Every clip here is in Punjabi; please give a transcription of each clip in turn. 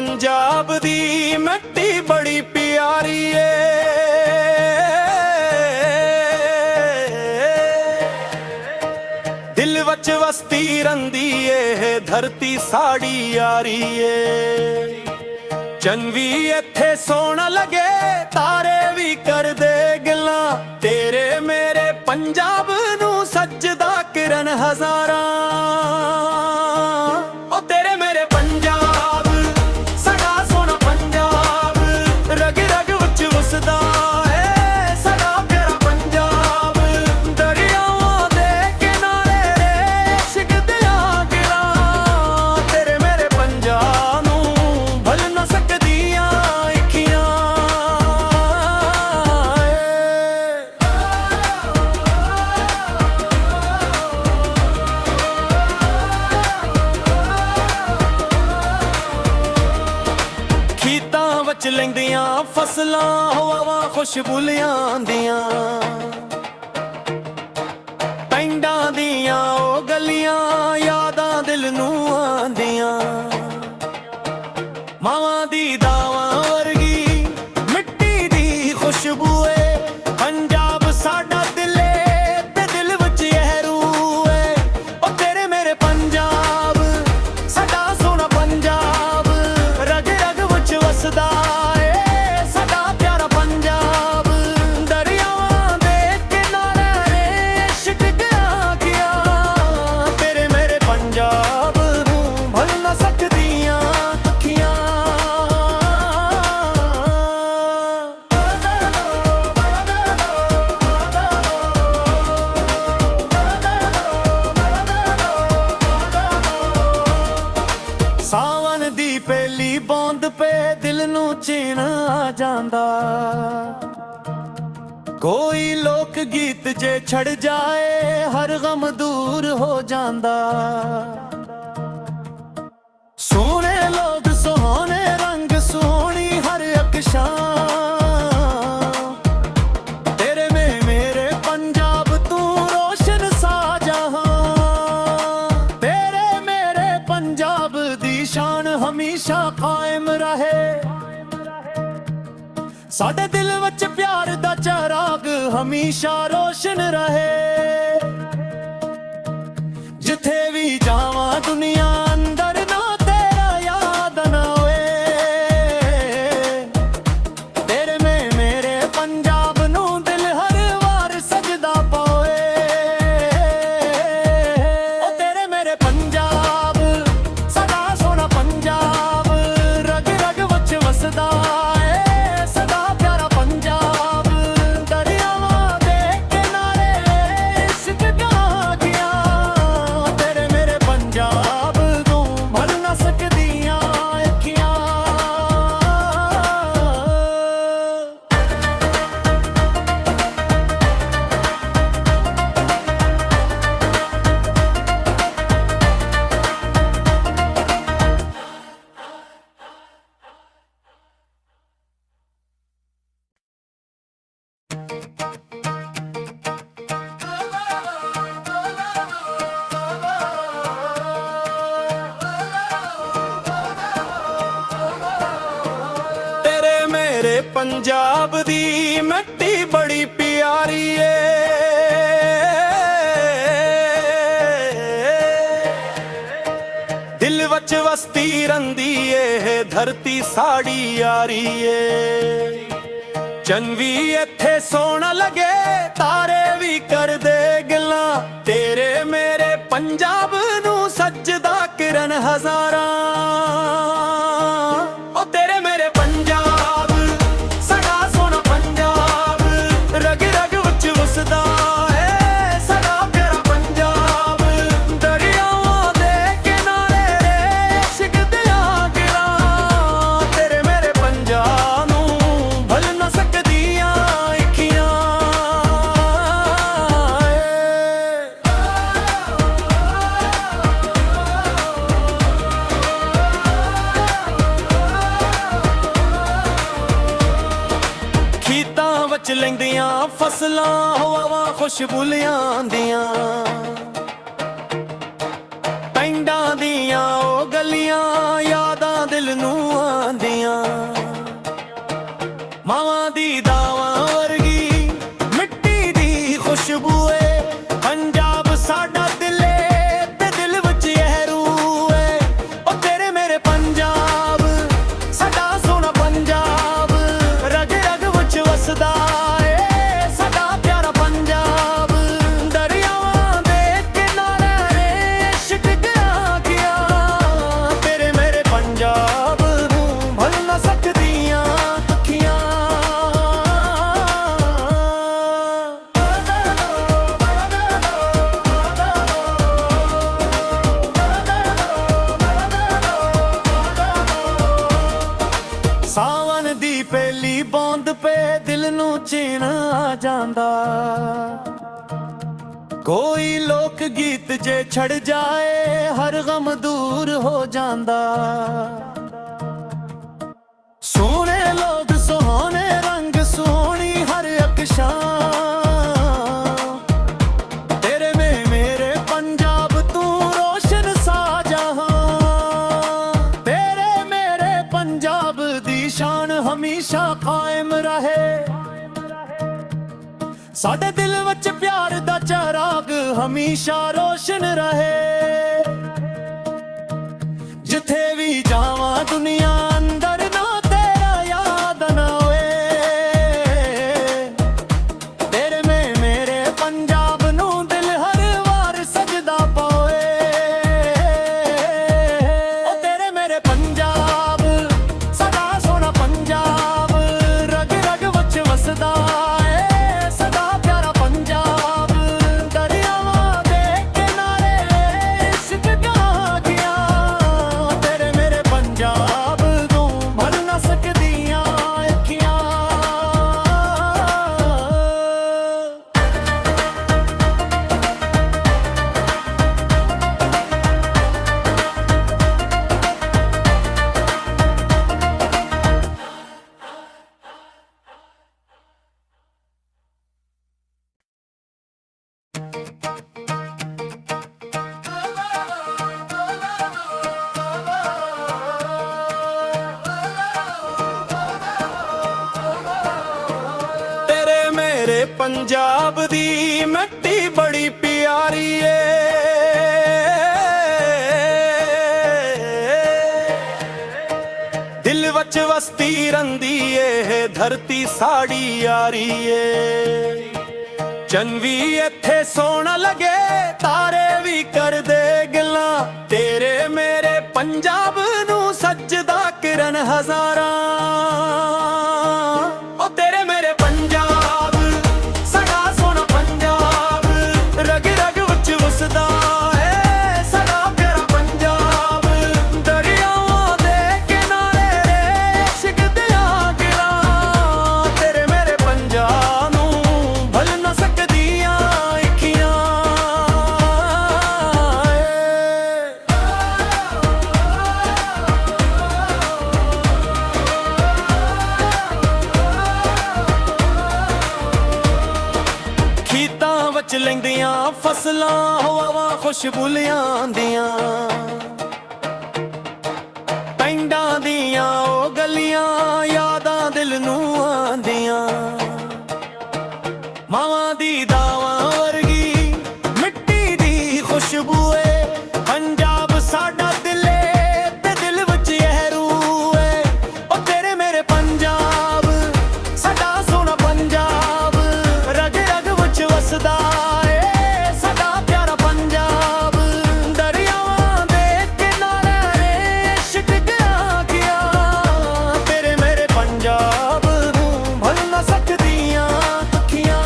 पंजाब दी मिट्टी बड़ी प्यारी ए। दिल वच वसती रंदी ए धरती साड़ी यारी ए। चन भी इत्थे सोहना लगे तारे भी कर दे गल्लां। तेरे मेरे पंजाब नू सजदा किरण हजारां। ओ तेरे मेरे पंजाब सदा सोहना पंजाब रग रग विच वसदा है सदा प्यारा पंजाब। दरियावां दे किनारे रे इश्क दियां गिरां। तेरे मेरे पंजाब नू भुल ना सकदियां अखियां। ਖੇਤਾਂ ਵਿੱਚ ਲੈਂਦੀਆਂ ਫਸਲਾਂ ਹਵਾਵਾਂ ਖੁਸ਼ਬੂਲੀਆਂ ਆਂਦੀਆਂ। ਪਿੰਡਾਂ ਦੀਆਂ ਉਹ ਗਲੀਆਂ ਯਾਦਾਂ ਦਿਲ ਨੂੰ ਆਂਦੀਆਂ। ਮਾਵਾਂ ਦੀ ਦਾਵਾਂ ਵਰਗੀ ਮਿੱਟੀ ਦੀ ਖੁਸ਼ਬੂ ਏ। ਪੰਜਾਬ ਸਾਡਾ ਦਿਲ ਏ ਤੇ ਦਿਲ ਵਿੱਚ ਇਹ ਰੂਹ ਏ। ਉਹ ਤੇਰੇ ਮੇਰੇ ਪੰਜਾਬ ਸਾਡਾ ਸੋਹਣਾ ਪੰਜਾਬ ਰਗ ਰਗ ਵਿੱਚ ਵਸਦਾ ਏ ਸਾਡਾ ਪਿਆਰਾ ਪੰਜਾਬ। ਦਰਿਆਵਾਂ ਦੇ ਕਿਨਾਰੇ ਰੇ ਇਸ਼ਕ ਦੀਆਂ ਅੱਖੀਆਂ। ਤੇਰੇ ਮੇਰੇ ਪੰਜਾਬ ਨੂੰ ਭੁੱਲ ਨਾ ਸਕਦੀਆਂ ਅੱਖੀਆਂ। ਸਾਵਣ ਦੀ ਪਹਿਲੀ ਬੂੰਦ ਪੇ ਦਿਲ ਨੂੰ ਚੈਨ ਆ ਜਾਂਦਾ। ਕੋਈ ਲੋਕ ਗੀਤ ਜੇ ਛੜ ਜਾਏ ਹਰ ਗਮ ਦੂਰ ਹੋ ਜਾਂਦਾ। ਸੋਹਣੇ ਲੋਕ ਸੋਹਣੇ ਰੰਗ ਸੋਹਣੀ ਹਰ ਅਕਸ਼ਾਂ। ਤੇਰੇ ਮੇਰੇ ਪੰਜਾਬ ਤੂੰ ਰੋਸ਼ਨ ਸਾਜਹਾਂ। ਤੇਰੇ ਮੇਰੇ ਪੰਜਾਬ ਦੀ ਸ਼ਾਨ ਹਮੇਸ਼ਾ ਕਾਇਮ ਰਹੇ। ਸਾਡੇ ਦਿਲ ਵਿੱਚ ਪਿਆਰ ਦਾ ਚਿਰਾਗ ਹਮੇਸ਼ਾ ਰੋਸ਼ਨ ਰਹੇ। ਜਿੱਥੇ ਵੀ ਜਾਵਾਂ ਦੁਨੀਆ ਅੰਦਰ ਨਾ ਤੇਰਾ ਯਾਦ ਨਾ ਹੋਏ। ਤੇਰੇ ਮੇਰੇ ਪੰਜਾਬ ਨੂੰ ਦਿਲ ਹਰ ਵਾਰ ਸਜਦਾ ਪਾਏ। ਉਹ ਤੇਰੇ ਮੇਰੇ ਪੰਜਾਬ ਸਦਾ ਸੋਹਣਾ ਪੰਜਾਬ ਰਗ ਰਗ ਵਿੱਚ ਵਸਦਾ ਏ ਸਦਾ ਪਿਆਰਾ ਪੰਜਾਬ। ਦਰਿਆਵਾਂ ਦੇ ਕਿਨਾਰੇ ਇਸ਼ਕ ਦੀਆਂ ਅੱਖੀਆਂ। ਤੇਰੇ ਮੇਰੇ ਪੰਜਾਬ ਨੂੰ ਭੁੱਲ ਨਾ ਸਕਦੀਆਂ ਅੱਖੀਆਂ। तेरे मेरे पंजाब दी मिट्टी बड़ी प्यारी ए। दिल वच वसती रंदी ए धरती साड़ी यारी ए। चन भी इत्थे सोहना लगे तारे भी कर दे गल्लां। तेरे मेरे पंजाब नू सजदा किरण हजारां। ओ तेरे मेरे पंजाब सदा सोहना पंजाब रग रग विच वसदा है सदा प्यारा पंजाब। दरियावां दे किनारे रे इश्क दियां गिरां। तेरे मेरे पंजाब नू भुल ना सकदियां अखियां। ਖੇਤਾਂ ਵਿੱਚ ਲੈਂਦੀਆਂ ਫਸਲਾਂ ਹਵਾਵਾਂ ਖੁਸ਼ਬੂਲੀਆਂ ਆਂਦੀਆਂ। ਪਿੰਡਾਂ ਦੀਆਂ ਉਹ ਗਲੀਆਂ ਯਾਦਾਂ ਦਿਲ ਦਿਲ ਨੂੰ ਆਂਦੀਆਂ। ਮਾਵਾਂ ਦੀ ਦਾਵਾਂ ਵਰਗੀ ਮਿੱਟੀ ਦੀ ਖੁਸ਼ਬੂ ਏ ਪੰਜਾਬ ਸਾਡਾ ਦਿਲ ਏ ਤੇ ਦਿਲ ਵਿੱਚ ਇਹ ਰੂਹ ਏ। ਉਹ ਤੇਰੇ ਮੇਰੇ ਪੰਜਾਬ ਸਾਡਾ ਸੋਹਣਾ ਪੰਜਾਬ ਰਗ ਰਗ ਵਿੱਚ ਵਸਦਾ ਏ ਸਾਡਾ ਪਿਆਰਾ ਪੰਜਾਬ। ਦਰਿਆਵਾਂ ਦੇ ਕਿਨਾਰੇ ਨੇ ਇਸ਼ਕ ਗਿਆ ਤੇਰੇ ਮੇਰੇ ਪੰਜਾਬ ਨੂੰ ਭੁੱਲ ਨਾ ਸਕਦੀਆਂ ਅੱਖੀਆਂ। ਸਾਵਣ ਦੀ ਪਹਿਲੀ ਬੂੰਦ ਪੇ ਦਿਲ ਨੂੰ ਚੈਨ ਆ ਜਾਂਦਾ। ਕੋਈ ਲੋਕ ਗੀਤ ਜੇ ਛੜ ਜਾਏ ਹਰ ਗਮ ਦੂਰ ਹੋ ਜਾਂਦਾ। ਸੋਹਣੇ ਲੋਕ ਸੋਹਣੇ ਰੰਗ ਸੋਹਣੀ ਹਰ ਅਕਸ਼ਾਂ ਤੇਰੇ ਮੇਰੇ ਪੰਜਾਬ ਤੂੰ ਰੋਸ਼ਨ ਸਾਜਹਾਂ। ਤੇਰੇ ਮੇਰੇ ਪੰਜਾਬ ਦੀ ਸ਼ਾਨ ਹਮੇਸ਼ਾ ਕਾਇਮ ਰਹੇ। ਸਾਡੇ ਦਿਲ ਵਿੱਚ ਪਿਆਰ ਦਾ ਚਿਰਾਗ ਹਮੇਸ਼ਾ ਰੋਸ਼ਨ ਰਹੇ। ਜਿੱਥੇ ਵੀ ਜਾਵਾਂ ਦੁਨੀਆ ਅੰਦਰ ਨਾ ਤੇਰਾ ਯਾਦ ਨਾ ਹੋਏ। ਤੇਰੇ ਮੇਰੇ ਪੰਜਾਬ ਨੂੰ ਦਿਲ ਹਰ ਵਾਰ ਸਜਦਾ ਪਾਏ। ਉਹ ਤੇਰੇ ਮੇਰੇ ਪੰਜਾਬ ਸਾਡਾ ਸੋਹਣਾ ਪੰਜਾਬ ਰਗ ਰਗ ਵਿੱਚ ਵਸਦਾ ਏ ਸਾਡਾ ਪਿਆਰਾ ਪੰਜਾਬ। ਦਰਿਆਵਾਂ ਦੇ ਕਿਨਾਰੇ ਇਸ਼ਕ ਗਿਆ ਤੇਰੇ ਮੇਰੇ ਪੰਜਾਬ ਨੂੰ ਭੁੱਲ ਨਾ ਸਕਦੀਆਂ ਅੱਖੀਆਂ। ਤੇਰੇ ਮੇਰੇ ਪੰਜਾਬ ਦੀ ਮਿੱਟੀ ਬੜੀ ਪਿਆਰੀ ਏ। ਦਿਲ ਵਿੱਚ ਵਸਦੀ ਰਹਿੰਦੀ ਏ ਧਰਤੀ ਸਾਡੀ ਯਾਰੀ ਏ। ਚੰਨ ਵੀ ਇੱਥੇ ਸੋਹਣਾ ਲੱਗੇ ਤਾਰੇ ਵੀ ਕਰਦੇ ਗੱਲਾਂ ਤੇਰੇ ਮੇਰੇ ਪੰਜਾਬ ਨੂੰ ਸੱਜਦਾ ਕਿਰਨ ਹਜ਼ਾਰਾਂ। ਉਹ ਤੇਰੇ ਮੇਰੇ ਪੰਜਾਬ ਸਾਡਾ ਸੋਹਣਾ ਪੰਜਾਬ ਰਗ ਰਗ ਵਿੱਚ ਵਸਦਾ ਏ ਸਾਡਾ ਪਿਆਰਾ ਪੰਜਾਬ। ਦਰਿਆਵਾਂ ਦੇ ਕਿਨਾਰੇ ਇਸ਼ਕ ਦੀਆਂ ਗਿਰਾਂ ਤੇਰੇ ਮੇਰੇ ਪੰਜਾਬ ਨੂੰ ਭੁੱਲ ਨਾ ਸਕਦੀਆਂ ਅੱਖੀਆਂ। ਖੇਤਾਂ ਵਿੱਚ ਲੈਂਦੀਆਂ ਫਸਲਾਂ ਹਵਾਵਾਂ ਖੁਸ਼ਬੂ ਲਿਆਂਦੀਆਂ। ਪਿੰਡਾਂ ਦੀਆਂ ਉਹ ਗਲੀਆਂ ਯਾਦਾਂ ਦਿਲ ਨੂੰ ਆਂਦੀਆਂ। ਮਾਵਾਂ ਦੀ ਦਾਵਾਂ ਵਰਗੀ ਮਿੱਟੀ ਦੀ ਖੁਸ਼ਬੂ ਏ ਪੰਜਾਬ ਸਾਡਾ ਦਿਲ ਏ ਤੇ ਦਿਲ ਵਿੱਚ ਇਹ ਰੂਹ ਏ। ਉਹ ਤੇਰੇ ਮੇਰੇ ਪੰਜਾਬ ਸਾਡਾ ਸੋਹਣਾ ਪੰਜਾਬ ਰਗ ਰਗ ਵਿੱਚ ਵਸਦਾ ਏ ਸਾਡਾ ਪਿਆਰਾ ਪੰਜਾਬ। ਦਰਿਆਵਾਂ ਦੇ ਕਿਨਾਰੇ ਨੇ ਇਸ਼ਕ ਗਿਆ ਤੇਰੇ ਮੇਰੇ ਪੰਜਾਬ ਨੂੰ ਭੁੱਲ ਨਾ ਸਕਦੀਆਂ ਅੱਖੀਆਂ।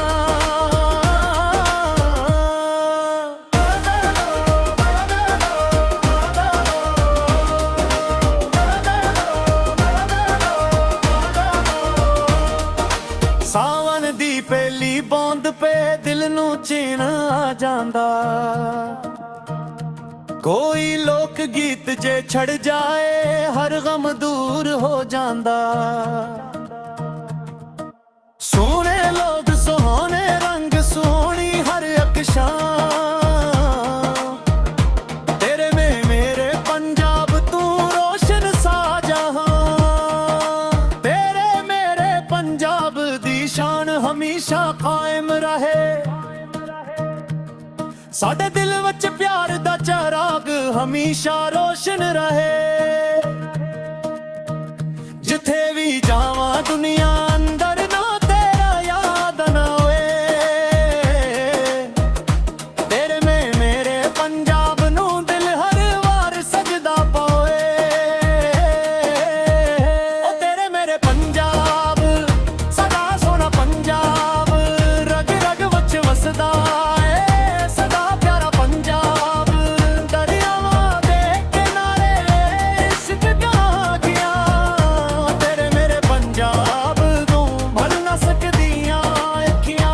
ਸਾਵਣ ਦੀ ਪਹਿਲੀ ਬੂੰਦ ਪੇ ਦਿਲ ਨੂੰ ਚੈਨ ਆ ਜਾਂਦਾ। ਕੋਈ ਲੋਕ ਗੀਤ ਜੇ ਛੜ ਜਾਏ ਹਰ ਗਮ ਦੂਰ ਹੋ ਜਾਂਦਾ। ਸੋਹਣੇ ਲੋਕ ਸੋਹਣੇ ਰੰਗ ਸੋਹਣੀ ਹਰ ਅਕਸ਼ਾਂ ਤੇਰੇ ਮੇਰੇ ਪੰਜਾਬ ਤੂੰ ਰੋਸ਼ਨ ਸਾਜਹਾਂ। ਹਮੇਸ਼ਾ ਕਾਇਮ ਰਹੇ। ਸਾਡੇ ਦਿਲ ਵਿੱਚ ਪਿਆਰ ਦਾ ਚਿਰਾਗ ਹਮੇਸ਼ਾ ਰੋਸ਼ਨ ਰਹੇ। ਜਿੱਥੇ ਵੀ ਜਾਵਾਂ ਦੁਨੀਆ ਅੰਦਰ ਨਾ ਤੇਰਾ ਯਾਦ ਨਾ ਹੋਏ। ਤੇਰੇ ਮੇਰੇ ਪੰਜਾਬ ਨੂੰ ਦਿਲ ਹਰ ਵਾਰ ਸਜਦਾ ਪਾਏ। ਉਹ ਤੇਰੇ ਮੇਰੇ ਪੰਜਾਬ ਸਦਾ ਸੋਹਣਾ ਪੰਜਾਬ, ਰਗ ਰਗ ਵਿੱਚ ਵਸਦਾ ਏ ਸਦਾ ਪਿਆਰਾ ਪੰਜਾਬ। ਦਰਿਆਵਾਂ ਦੇ ਕਿਨਾਰੇ ਇਸ਼ਕ ਦੀਆਂ ਅੱਖੀਆਂ, ਤੇਰੇ ਮੇਰੇ ਪੰਜਾਬ ਨੂੰ ਭੁੱਲ ਨਾ ਸਕਦੀਆਂ ਅੱਖੀਆਂ।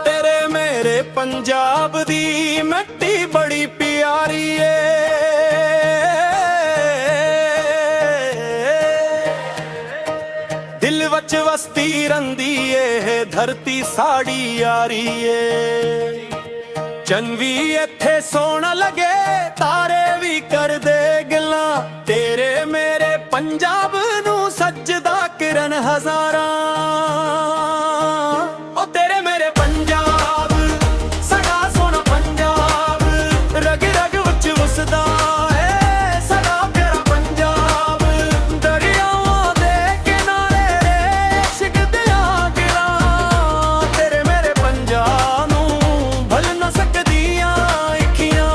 ਤੇਰੇ ਮੇਰੇ ਪੰਜਾਬ ਦੀ ਮਿੱਟੀ ਬੜੀ ਪਿਆਰੀ ਏ। ਦਿਲ ਵਿੱਚ ਵਸਦੀ ਰਹਿੰਦੀ ਏ ਧਰਤੀ ਸਾਡੀ ਯਾਰੀ ਏ। ਚੰਨ ਵੀ ਇੱਥੇ ਸੋਹਣਾ ਲੱਗੇ, ਤਾਰੇ ਵੀ ਕਰਦੇ ਗੱਲਾਂ। ਤੇਰੇ ਮੇਰੇ ਪੰਜਾਬ ਨੂੰ ਸੱਜਦਾ ਕਿਰਨ ਹਜ਼ਾਰਾਂ। ਉਹ ਤੇਰੇ ਮੇਰੇ ਪੰਜਾਬ ਸਦਾ ਸੋਹਣਾ ਪੰਜਾਬ, ਰਗ ਰਗ ਵਿੱਚ ਵਸਦਾ ਏ ਸਦਾ ਪਿਆਰਾ ਪੰਜਾਬ। ਦਰਿਆਵਾਂ ਦੇ ਕਿਨਾਰੇ ਇਸ਼ਕ ਦੀਆਂ ਗਿਰਾਂ, ਤੇਰੇ ਮੇਰੇ ਪੰਜਾਬ ਨੂੰ ਭੁੱਲ ਨਾ ਸਕਦੀਆਂ ਅੱਖੀਆਂ।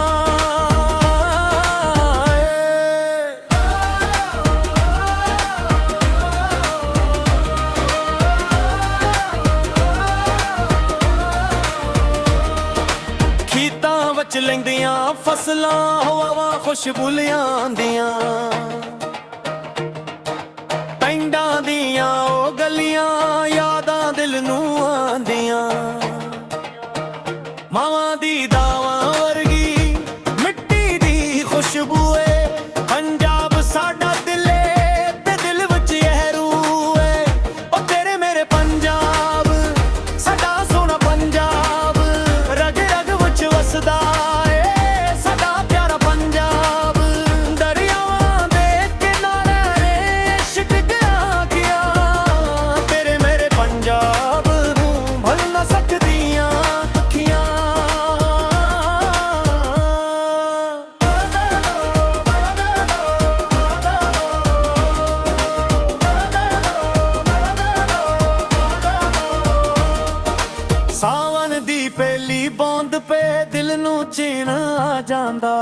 ਖੇਤਾਂ ਵਿੱਚ ਲੈਂਦੀਆਂ ਫਸਲਾਂ ਹਵਾਵਾਂ ਖੁਸ਼ਬੂ ਲਿਆਂਦੀਆਂ। ਪਿੰਡਾਂ ਦੀਆਂ ਉਹ ਗਲੀਆਂ ਯਾਦਾਂ ਦਿਲ ਨੂੰ ਆਂਦੀਆਂ। ਮਾਵਾਂ ਦੀ ਦਾਵਾਂ ਵਰਗੀ ਮਿੱਟੀ ਦੀ ਖੁਸ਼ਬੂ ਏ ਪੰਜਾਬ ਸਾਡਾ ਦਿਲ ਏ ਤੇ ਦਿਲ ਵਿੱਚ ਇਹ ਰੂਹ ਏ। ਉਹ ਤੇਰੇ ਮੇਰੇ ਪੰਜਾਬ ਸਾਡਾ ਸੋਹਣਾ ਪੰਜਾਬ, ਰਗ ਰਗ ਵਿੱਚ ਵਸਦਾ ਏ ਸਦਾ ਪਿਆਰਾ ਪੰਜਾਬ। ਦਰਿਆਵਾਂ ਦੇ ਕਿਨਾਰੇ ਇਸ਼ਕ ਦੀਆਂ ਅੱਖੀਆਂ, ਤੇਰੇ ਮੇਰੇ ਪੰਜਾਬ ਨੂੰ ਭੁੱਲ ਨਾ ਸਕਦੀਆਂ ਅੱਖੀਆਂ। ਸਾਵਣ ਦੀ ਪਹਿਲੀ ਬੂੰਦ ਪੇ ਦਿਲ ਨੂੰ ਚੈਨ ਆ ਜਾਂਦਾ।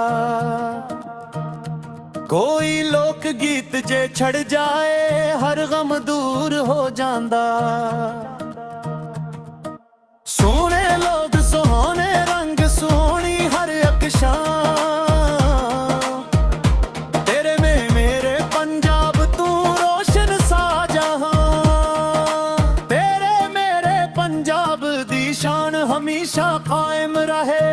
ਕੋਈ ਲੋਕ ਗੀਤ ਜੇ ਛੜ ਜਾਏ ਹਰ ਗਮ ਦੂਰ ਹੋ ਜਾਂਦਾ। ਸੋਹਣੇ ਲੋਕ ਸੋਹਣੇ ਰੰਗ ਸੋਹਣੀ ਹਰ ਅਕਸ਼ਾਂ, ਤੇਰੇ ਮੇਰੇ ਪੰਜਾਬ ਤੂੰ ਰੋਸ਼ਨ ਸਾਜਹਾਂ। ਤੇਰੇ ਮੇਰੇ ਪੰਜਾਬ ਦੀ ਸ਼ਾਨ ਹਮੇਸ਼ਾ ਕਾਇਮ ਰਹੇ।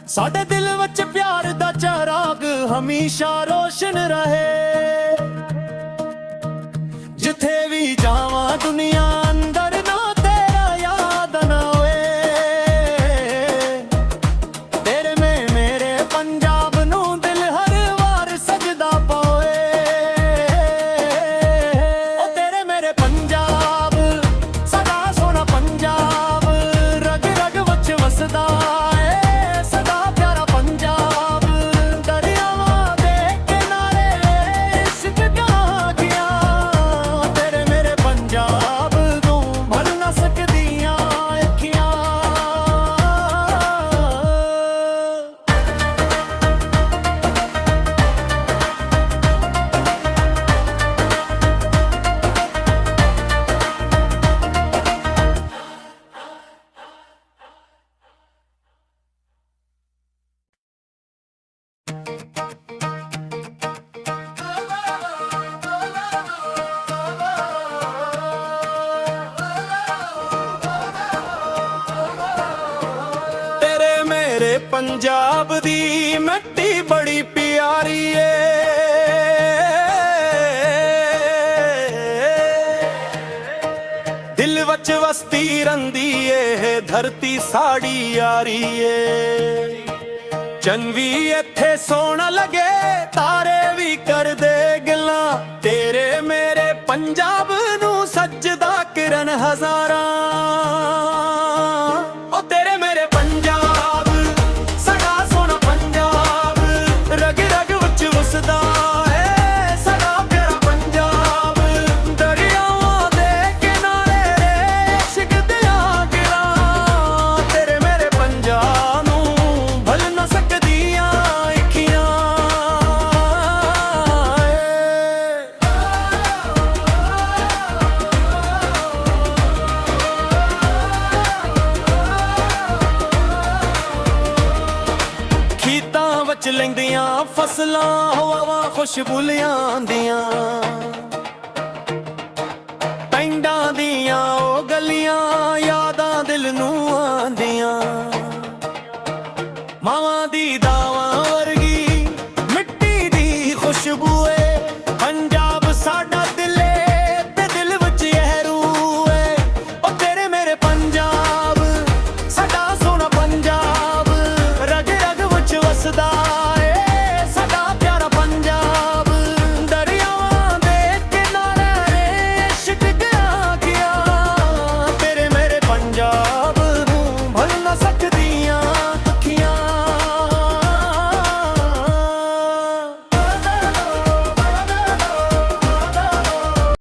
ਸਾਡੇ ਦਿਲ ਵਿੱਚ ਪਿਆਰ ਦਾ ਚਿਰਾਗ ਹਮੇਸ਼ਾ ਰੋਸ਼ਨ ਰਹੇ। ਜਿੱਥੇ ਵੀ ਜਾਵਾਂ ਦੁਨੀਆ ਅੰਦਰ ਨਾ ਤੇਰਾ ਯਾਦ ਨਾ ਹੋਏ। ਤੇਰੇ ਮੇਰੇ ਪੰਜਾਬ ਨੂੰ ਦਿਲ ਹਰ ਵਾਰ ਸਜਦਾ ਪਾਏ। ਉਹ ਤੇਰੇ ਮੇਰੇ ਪੰਜਾਬ ਸਦਾ ਸੋਹਣਾ ਪੰਜਾਬ, ਰਗ ਰਗ ਵਿੱਚ ਵਸਦਾ ਏ ਸਦਾ ਪਿਆਰਾ ਪੰਜਾਬ। ਦਰਿਆਵਾਂ ਦੇ ਕਿਨਾਰੇ ਇਸ਼ਕ ਦੀਆਂ ਅੱਖੀਆਂ, ਤੇਰੇ ਮੇਰੇ ਪੰਜਾਬ ਪੰਜਾਬ ਦੀ ਮਿੱਟੀ ਬੜੀ ਪਿਆਰੀ ਏ। ਦਿਲ ਵਿੱਚ ਵਸਦੀ ਰਹਿੰਦੀ ਏ ਧਰਤੀ ਸਾਡੀ ਯਾਰੀ ਏ। ਚੰਨ ਵੀ ਇੱਥੇ ਸੋਹਣਾ ਲੱਗੇ, ਤਾਰੇ ਵੀ ਕਰਦੇ ਗੱਲਾਂ, ਤੇਰੇ ਮੇਰੇ ਪੰਜਾਬ ਨੂੰ ਸੱਜਦਾ ਕਿਰਨ ਹਜ਼ਾਰਾਂ। ਓ ਤੇਰੇ ਮੇਰੇ ਪੰਜਾਬ, ਸਾਡਾ ਸੋਹਣਾ ਪੰਜਾਬ, ਰਗ ਰਗ ਵਿੱਚ ਵਸਦਾ ਏ ਸਾਡਾ ਪਿਆਰਾ ਪੰਜਾਬ। ਦਰਿਆਵਾਂ ਦੇ ਕਿਨਾਰੇ ਰੇ ਇਸ਼ਕ ਦੀਆਂ ਗਿਰਾਂ, ਤੇਰੇ ਮੇਰੇ ਪੰਜਾਬ ਨੂੰ ਭੁੱਲ ਨਾ ਸਕਦੀਆਂ ਅੱਖੀਆਂ ਖੇਤਾਂ ਵਿੱਚ ਲੈਂਦੀਆਂ ਫਸਲਾਂ, ਹਵਾਵਾਂ ਖੁਸ਼ਬੂ ਲਿਆਂਦੀਆਂ, ਪਿੰਡਾਂ ਦੀਆਂ ਉਹ ਗਲੀਆਂ ਯਾਦਾਂ ਦਿਲ ਨੂੰ ਆਂਦੀਆਂ। ਮਾਵਾਂ ਦੀ ਦਾਵਾਂ ਵਰਗੀ ਮਿੱਟੀ ਦੀ ਖੁਸ਼ਬੂ ਏ ਪੰਜਾਬ ਸਾਡਾ।